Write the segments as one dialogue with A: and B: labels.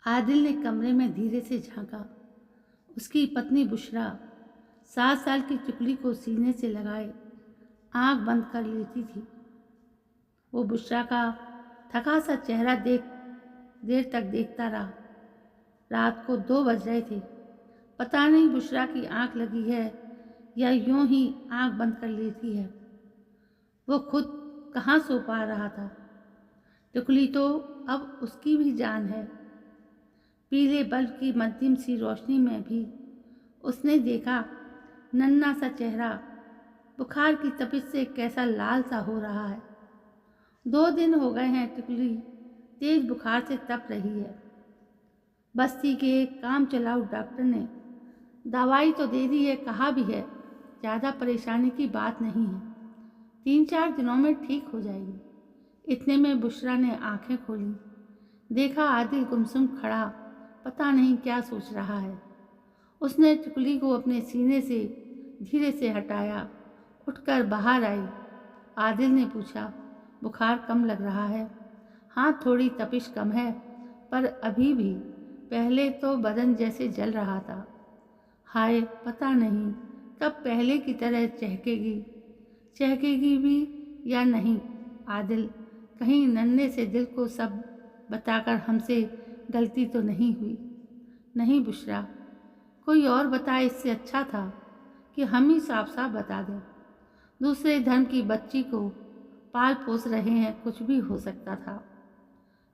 A: आदिल ने कमरे में धीरे से झांका। उसकी पत्नी बुशरा 7 साल की चुकली को सीने से लगाए आंख बंद कर लेती थी। वो बुशरा का थका सा चेहरा देर तक देखता रहा। रात को 2 बज रहे थे। पता नहीं बुशरा की आंख लगी है या यूं ही आंख बंद कर लेती है। वो खुद कहाँ सो पा रहा था। चुकली तो अब उसकी भी जान है। पीले बल्ब की मध्यम सी रोशनी में भी उसने देखा नन्हा सा चेहरा बुखार की तपिश से कैसा लाल सा हो रहा है। 2 दिन हो गए हैं टिकली तेज बुखार से तप रही है। बस्ती के एक काम चलाऊ डॉक्टर ने दवाई तो दे दी है, कहा भी है ज़्यादा परेशानी की बात नहीं है, 3-4 दिनों में ठीक हो जाएगी। इतने में बुशरा ने आंखें खोली। देखा आदिल गुमसुम खड़ा पता नहीं क्या सोच रहा है। उसने चुकली को अपने सीने से धीरे से हटाया। उठकर बाहर आई। आदिल ने पूछा, बुखार कम लग रहा है? हाँ, थोड़ी तपिश कम है, पर अभी भी पहले तो बदन जैसे जल रहा था। हाय, पता नहीं कब पहले की तरह चहकेगी भी या नहीं। आदिल, कहीं नन्हे से दिल को सब बताकर हमसे गलती तो नहीं हुई? नहीं बुशरा, कोई और बताए इससे अच्छा था कि हम ही साफ साफ बता दें। दूसरे धर्म की बच्ची को पाल पोस रहे हैं, कुछ भी हो सकता था।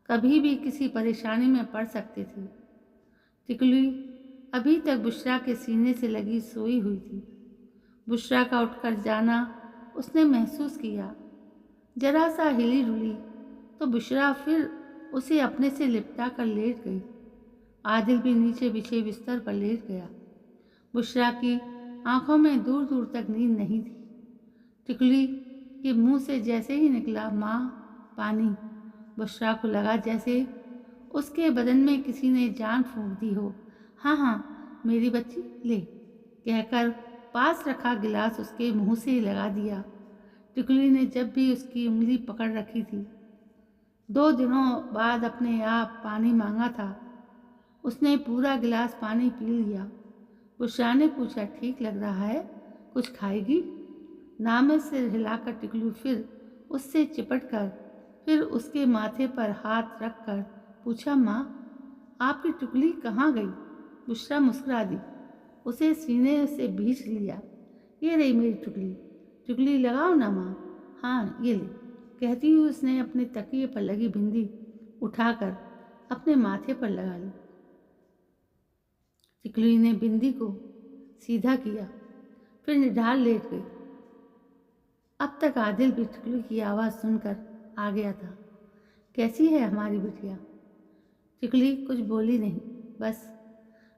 A: कभी भी किसी परेशानी में पड़ सकते थे। टिकली अभी तक बुशरा के सीने से लगी सोई हुई थी। बुशरा का उठकर जाना उसने महसूस किया। जरा सा हिली डुली तो बुशरा फिर उसे अपने से लिपटा कर लेट गई। आदिल भी नीचे बिछे बिस्तर पर लेट गया। बुशरा की आंखों में दूर दूर तक नींद नहीं थी। टिकली के मुंह से जैसे ही निकला माँ पानी, बुशरा को लगा जैसे उसके बदन में किसी ने जान फूंक दी हो। हाँ हाँ मेरी बच्ची, ले कहकर पास रखा गिलास उसके मुंह से लगा दिया। टिकली ने जब भी उसकी उंगली पकड़ रखी थी, 2 दिनों बाद अपने आप पानी मांगा था, उसने पूरा गिलास पानी पी लिया। बुशरा ने पूछा, ठीक लग रहा है, कुछ खाएगी? ना में सिर हिलाकर टिकलू फिर उससे चिपट कर फिर उसके माथे पर हाथ रख कर पूछा, माँ आपकी टुकली कहाँ गई? बुशरा मुस्कुरा दी। उसे सीने से भींच लिया। ये रही मेरी टुकली, टुकली लगाओ ना माँ। हाँ ये ले, कहती हुई उसने अपने तकिए पर लगी बिंदी उठाकर अपने माथे पर लगा ली। टिकली ने बिंदी को सीधा किया, फिर निढाल लेट गई। अब तक आदिल भी टिकली की आवाज़ सुनकर आ गया था। कैसी है हमारी बिटिया? टिकली कुछ बोली नहीं, बस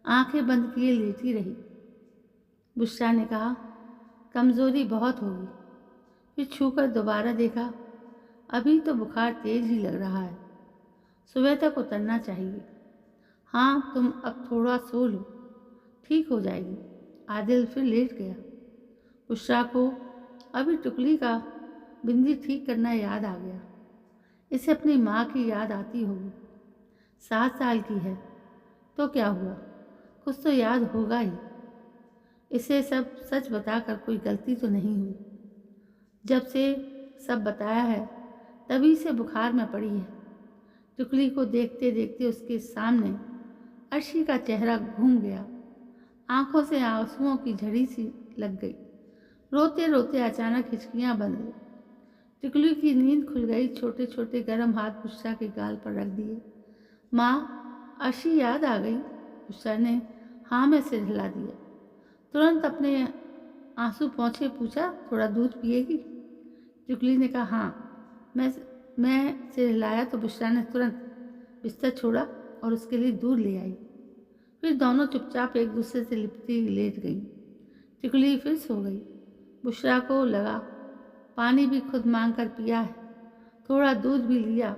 A: आंखें बंद किए लेटी रही। बुशरा ने कहा, कमज़ोरी बहुत होगी। फिर छूकर दोबारा देखा, अभी तो बुखार तेज ही लग रहा है, सुबह तक उतरना चाहिए। हाँ तुम अब थोड़ा सो लो, ठीक हो जाएगी। आदिल फिर लेट गया। बुशरा को अभी टुकली का बिंदी ठीक करना याद आ गया। इसे अपनी माँ की याद आती होगी। 7 साल की है तो क्या हुआ, कुछ तो याद होगा ही। इसे सब सच बताकर कोई गलती तो नहीं हुई। जब से सब बताया है तभी से बुखार में पड़ी है। टुकली को देखते देखते उसके सामने अर्शी का चेहरा घूम गया। आंखों से आंसुओं की झड़ी सी लग गई। रोते रोते अचानक हिचकियां बंद गई। टिकली की नींद खुल गई। छोटे छोटे गर्म हाथ बुशरा के गाल पर रख दिए। माँ अर्शी याद आ गई? बुशरा ने हाँ में सिर हिला दिया। तुरंत अपने आंसू पोंछे पूछा, थोड़ा दूध पिएगी? टिकली ने कहा हाँ। मैं सिर हिलाया तो बुशरा ने तुरंत बिस्तर छोड़ा और उसके लिए दूध ले आई। फिर दोनों चुपचाप एक दूसरे से लिपटी लेट गई। टिकली फिर सो गई। बुशरा को लगा पानी भी खुद मांग कर पिया है, थोड़ा दूध भी लिया,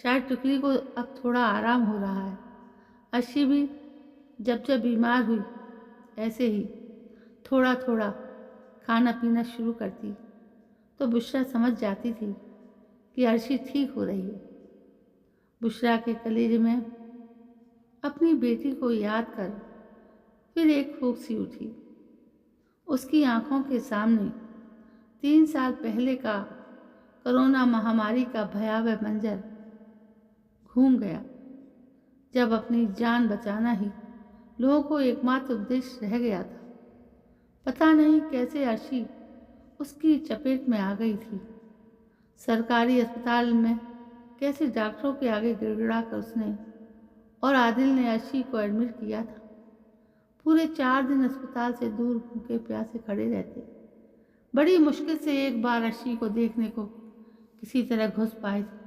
A: शायद टुकली को अब थोड़ा आराम हो रहा है। अर्शी भी जब जब बीमार हुई ऐसे ही थोड़ा थोड़ा खाना पीना शुरू करती तो बुशरा समझ जाती थी कि अर्शी ठीक हो रही है। बुशरा के कलेजे में अपनी बेटी को याद कर फिर एक फूंक सी उठी। उसकी आंखों के सामने 3 साल पहले का कोरोना महामारी का भयावह मंजर घूम गया, जब अपनी जान बचाना ही लोगों को एकमात्र उद्देश्य रह गया था। पता नहीं कैसे अर्शी उसकी चपेट में आ गई थी। सरकारी अस्पताल में कैसे डॉक्टरों के आगे गिड़गिड़ा कर उसने और आदिल ने अर्शी को एडमिट किया था। पूरे 4 दिन अस्पताल से दूर भूखे प्यासे खड़े रहते। बड़ी मुश्किल से एक बार अर्शी को देखने को किसी तरह घुस पाए थे,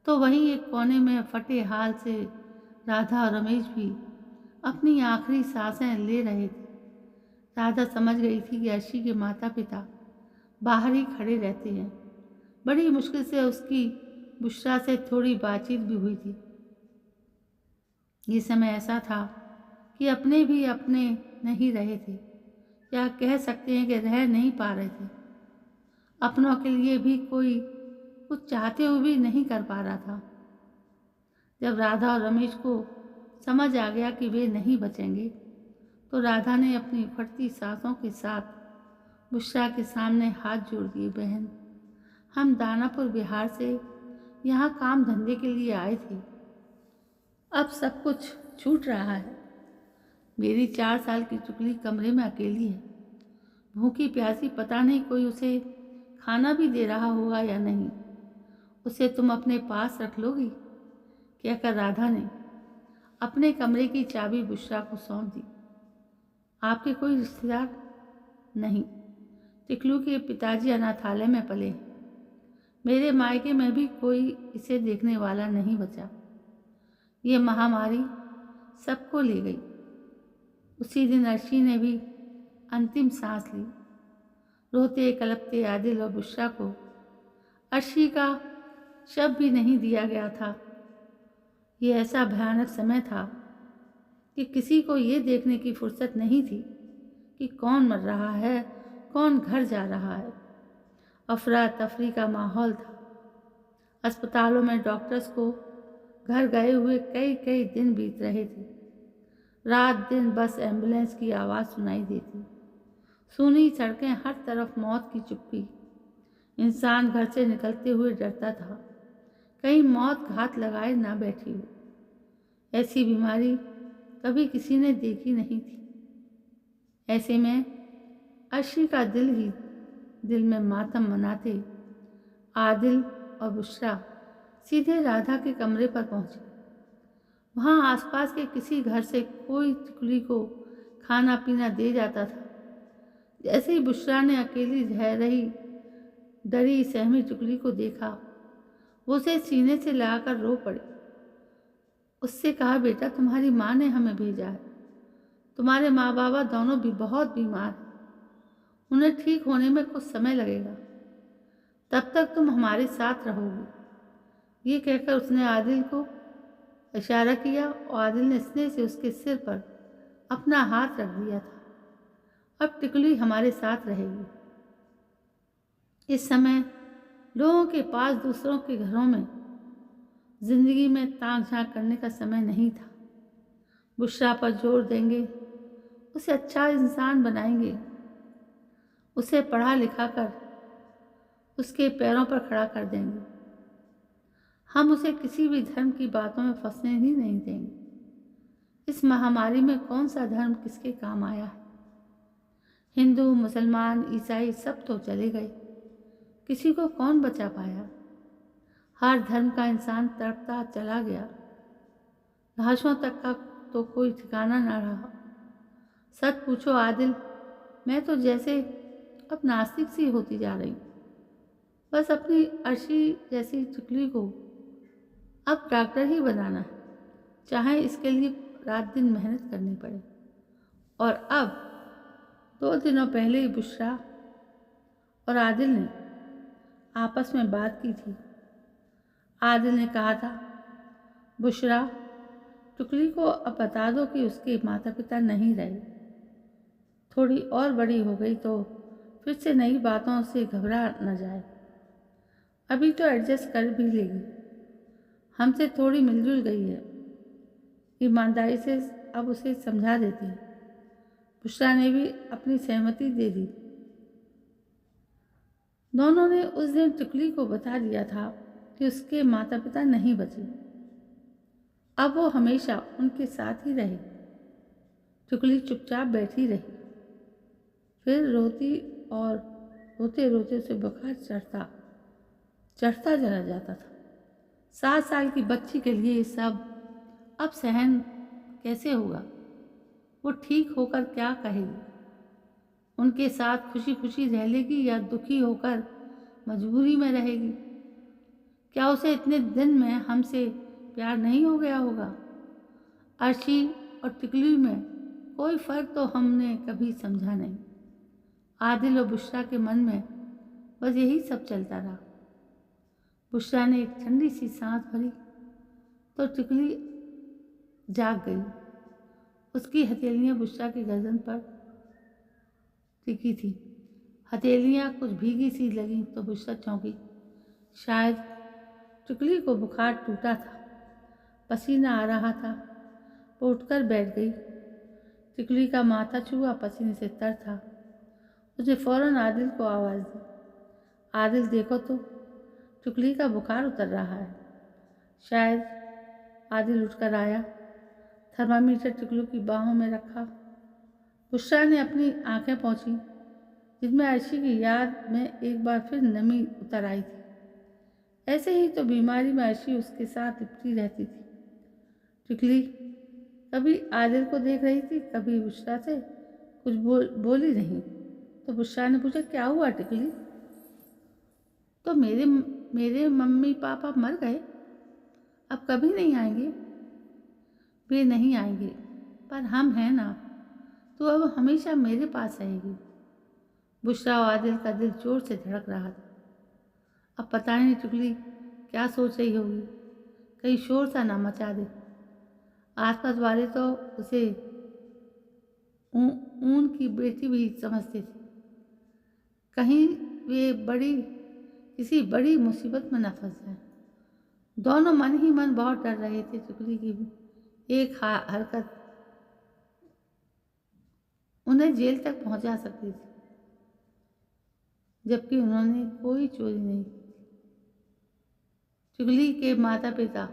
A: तो वहीं एक कोने में फटे हाल से राधा और रमेश भी अपनी आखिरी सांसें ले रहे थे। राधा समझ गई थी कि अर्शी के माता पिता बाहर ही खड़े रहते हैं। बड़ी मुश्किल से उसकी बुशरा से थोड़ी बातचीत भी हुई थी। ये समय ऐसा था कि अपने भी अपने नहीं रहे थे, या कह सकते हैं कि रह नहीं पा रहे थे। अपनों के लिए भी कोई कुछ चाहते हुए भी नहीं कर पा रहा था। जब राधा और रमेश को समझ आ गया कि वे नहीं बचेंगे, तो राधा ने अपनी फटती सांसों के साथ बुशरा के सामने हाथ जोड़ दिए। बहन, हम दानापुर बिहार से यहाँ काम धंधे के लिए आए थे। अब सब कुछ छूट रहा है। मेरी 4 साल की चुकली कमरे में अकेली है, भूखी प्यासी। पता नहीं कोई उसे खाना भी दे रहा होगा या नहीं। उसे तुम अपने पास रख लोगी? कहकर राधा ने अपने कमरे की चाबी बुशरा को सौंप दी। आपके कोई रिश्तेदार? नहीं, टिकलू के पिताजी अनाथालय में पले हैं। मेरे मायके में भी कोई इसे देखने वाला नहीं बचा। ये महामारी सबको ले गई। उसी दिन अर्शी ने भी अंतिम सांस ली। रोते कलपते आदिल और बुशरा को अर्शी का शब्द भी नहीं दिया गया था। ये ऐसा भयानक समय था कि किसी को ये देखने की फुर्सत नहीं थी कि कौन मर रहा है, कौन घर जा रहा है। अफरा तफरी का माहौल था। अस्पतालों में डॉक्टर्स को घर गए हुए कई कई दिन बीत रहे थे। रात दिन बस एम्बुलेंस की आवाज़ सुनाई देती। सूनी सड़कें, हर तरफ मौत की चुप्पी। इंसान घर से निकलते हुए डरता था, कहीं मौत घात लगाए ना बैठी हो। ऐसी बीमारी कभी किसी ने देखी नहीं थी। ऐसे में अर्शी का दिल ही दिल में मातम मनाते आदिल और बुशरा सीधे राधा के कमरे पर पहुंचे। वहाँ आसपास के किसी घर से कोई टिकली को खाना पीना दे जाता था। जैसे ही बुशरा ने अकेली रह रही डरी सहमी टिकली को देखा, वो उसे सीने से लगाकर रो पड़ी। उससे कहा, बेटा, तुम्हारी माँ ने हमें भेजा है। तुम्हारे माँ बाबा दोनों भी बहुत बीमार हैं। उन्हें ठीक होने में कुछ समय लगेगा। तब तक तुम हमारे साथ रहोगी। ये कहकर उसने आदिल को इशारा किया और आदिल ने स्नेह से उसके सिर पर अपना हाथ रख दिया था। अब टिकली हमारे साथ रहेगी। इस समय लोगों के पास दूसरों के घरों में जिंदगी में ताक झांक करने का समय नहीं था। बुशरा पर जोर देंगे, उसे अच्छा इंसान बनाएंगे, उसे पढ़ा लिखा कर उसके पैरों पर खड़ा कर देंगे। हम उसे किसी भी धर्म की बातों में फंसने ही नहीं देंगे। इस महामारी में कौन सा धर्म किसके काम आया है? हिंदू, मुसलमान, ईसाई सब तो चले गए। किसी को कौन बचा पाया? हर धर्म का इंसान तड़पता चला गया। लाशों तक का तो कोई ठिकाना ना रहा। सच पूछो आदिल, मैं तो जैसे अब नास्तिक सी होती जा रही हूँ। बस अपनी अर्शी जैसी चुकली को अब डॉक्टर ही बनाना है, चाहे इसके लिए रात दिन मेहनत करनी पड़े। और अब 2 दिनों पहले ही बुशरा और आदिल ने आपस में बात की थी। आदिल ने कहा था, बुशरा, टुकली को अब बता दो कि उसके माता पिता नहीं रहे। थोड़ी और बड़ी हो गई तो फिर से नई बातों से घबरा न जाए। अभी तो एडजस्ट कर भी लेगी। हमसे थोड़ी मिलजुल गई है। ईमानदारी से अब उसे समझा देती। बुशरा ने भी अपनी सहमति दे दी। दोनों ने उस दिन टिकली को बता दिया था कि उसके माता पिता नहीं बचे, अब वो हमेशा उनके साथ ही रहे। टिकली चुपचाप बैठी रही, फिर रोती और रोते रोते उसे बुखार चढ़ता चला जाता था। 7 साल की बच्ची के लिए ये सब अब सहन कैसे होगा? वो ठीक होकर क्या कहेगी? उनके साथ खुशी खुशी रह लेगी या दुखी होकर मजबूरी में रहेगी? क्या उसे इतने दिन में हमसे प्यार नहीं हो गया होगा? अर्शी और टिकली में कोई फ़र्क तो हमने कभी समझा नहीं। आदिल और बुशरा के मन में बस यही सब चलता रहा। बुशरा ने एक ठंडी सी सांस भरी तो टिकली जाग गई। उसकी हथेलियां बुशरा की गर्दन पर टिकी थी। हथेलियां कुछ भीगी सी लगी तो बुशरा चौंकी। शायद टिकली को बुखार टूटा था, पसीना आ रहा था। वो उठकर बैठ गई। टिकली का माथा छुआ, पसीने से तर था। उसने फौरन आदिल को आवाज़ दी, आदिल देखो तो, टिकली का बुखार उतर रहा है। शायद आदिल उठकर आया, थर्मामीटर टिकलू की बाहों में रखा। बुशरा ने अपनी आंखें पोंछी, जिसमें अर्शी की याद में एक बार फिर नमी उतर आई थी। ऐसे ही तो बीमारी में अर्शी उसके साथ लिपटी रहती थी। टिकली कभी आदिल को देख रही थी, कभी बुशरा से कुछ बोली नहीं। तो बुशरा ने पूछा, क्या हुआ टिकली? तो मेरे मम्मी पापा मर गए, अब कभी नहीं आएंगे। वे नहीं आएंगे, पर हम हैं ना, तो अब हमेशा मेरे पास रहेगी। बुशरा और आदिल का दिल जोर से धड़क रहा था। अब पता नहीं टिकली क्या सोच रही होगी, कहीं शोर सा ना मचा दे। आसपास वाले तो उसे ऊन की बेटी भी समझते थे, कहीं वे किसी बड़ी मुसीबत में न फंस जाए। दोनों मन ही मन बहुत डर रहे थे। टिकली की एक हरकत उन्हें जेल तक पहुंचा सकती थी, जबकि उन्होंने कोई चोरी नहीं की। टिकली के माता पिता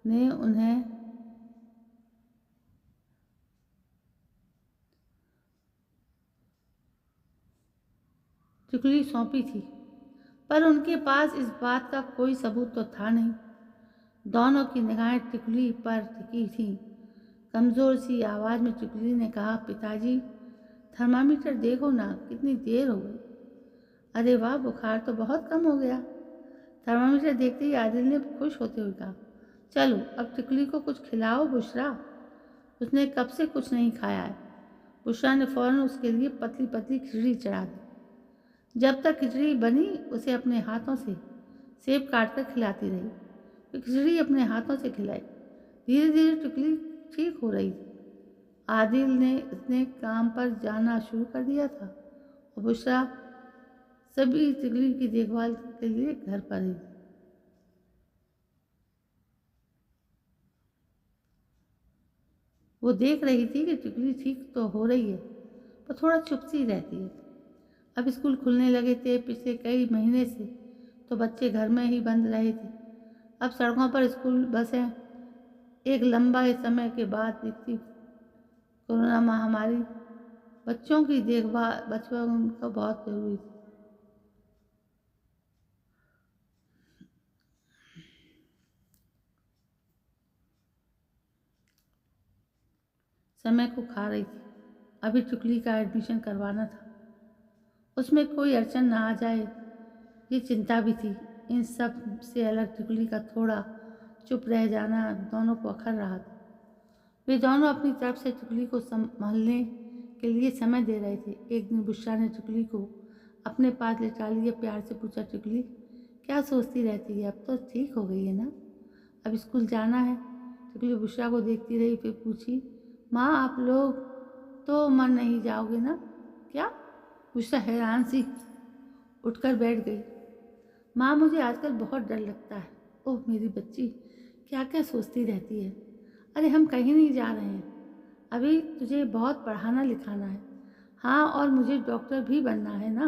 A: ने उन्हें टिकली सौंपी थी, पर उनके पास इस बात का कोई सबूत तो था नहीं। दोनों की निगाहें टिकली पर टिकी थीं। कमज़ोर सी आवाज़ में टिकली ने कहा, पिताजी थर्मामीटर देखो ना, कितनी देर हो गई। अरे वाह, बुखार तो बहुत कम हो गया। थर्मामीटर देखते ही आदिल ने खुश होते हुए कहा, चलो अब टिकली को कुछ खिलाओ बुशरा, उसने कब से कुछ नहीं खाया है। बुशरा ने फौरन उसके लिए पतली पतली खिचड़ी चढ़ा दी। जब तक खिचड़ी बनी उसे अपने हाथों से सेब काट कर खिलाती रही। फिर खिचड़ी अपने हाथों से खिलाई। धीरे धीरे टिकली ठीक हो रही थी। आदिल ने इसने काम पर जाना शुरू कर दिया था और बुशरा सभी टिकली की देखभाल के लिए घर पर ही। वो देख रही थी कि टिकली ठीक तो हो रही है, पर थोड़ा चुप सी रहती है। अब स्कूल खुलने लगे थे। पिछले कई महीने से तो बच्चे घर में ही बंद रहे थे। अब सड़कों पर स्कूल बसें एक लंबा समय के बाद दिखती। कोरोना महामारी बच्चों की देखभाल बचपन को बहुत जरूरी थी। समय को खा रही थी। अभी टिकली का एडमिशन करवाना था, उसमें कोई अड़चन ना आ जाए, ये चिंता भी थी। इन सब से अलग टिकली का थोड़ा चुप रह जाना दोनों को अखर रहा था। वे दोनों अपनी तरफ से टिकली को संभालने के लिए समय दे रहे थे। एक दिन बुशरा ने टिकली को अपने पास लेटा लिया, प्यार से पूछा, टिकली क्या सोचती रहती है, अब तो ठीक हो गई है ना, अब स्कूल जाना है। टिकली बुशरा को देखती रही, फिर पूछी, माँ आप लोग तो मन नहीं जाओगे ना? क्या? बुशरा हैरान सी उठकर बैठ गई। माँ मुझे आजकल बहुत डर लगता है। ओह मेरी बच्ची, क्या क्या सोचती रहती है। अरे हम कहीं नहीं जा रहे हैं, अभी तुझे बहुत पढ़ाना लिखाना है। हाँ, और मुझे डॉक्टर भी बनना है ना,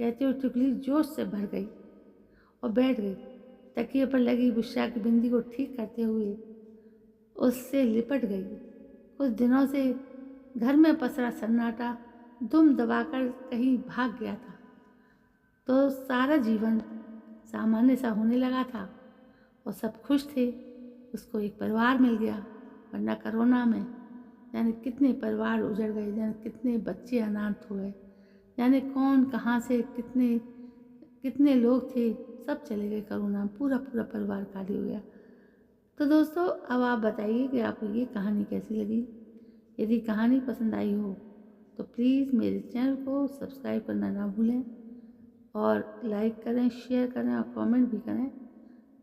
A: कहते हुए चुगली जोश से भर गई और बैठ गई। तकिए पर लगी बुशरा की बिंदी को ठीक करते हुए उससे लिपट गई। कुछ दिनों से घर में पसरा सन्नाटा दुम दबाकर कहीं भाग गया था, तो सारा जीवन सामान्य सा होने लगा था और सब खुश थे। उसको एक परिवार मिल गया, वरना कोरोना में जाने कितने परिवार उजड़ गए, जाने कितने बच्चे अनाथ हो गए, जाने कौन कहाँ से कितने कितने लोग थे, सब चले गए कोरोना में, पूरा पूरा परिवार खाली हो गया। तो दोस्तों, अब आप बताइए कि आपको ये कहानी कैसी लगी। यदि कहानी पसंद आई हो तो प्लीज़ मेरे चैनल को सब्सक्राइब करना ना भूलें और लाइक करें, शेयर करें और कमेंट भी करें।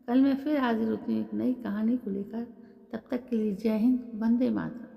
A: कल मैं फिर हाजिर होती हूँ एक नई कहानी को लेकर। तब तक के लिए जय हिंद, वंदे मातरम।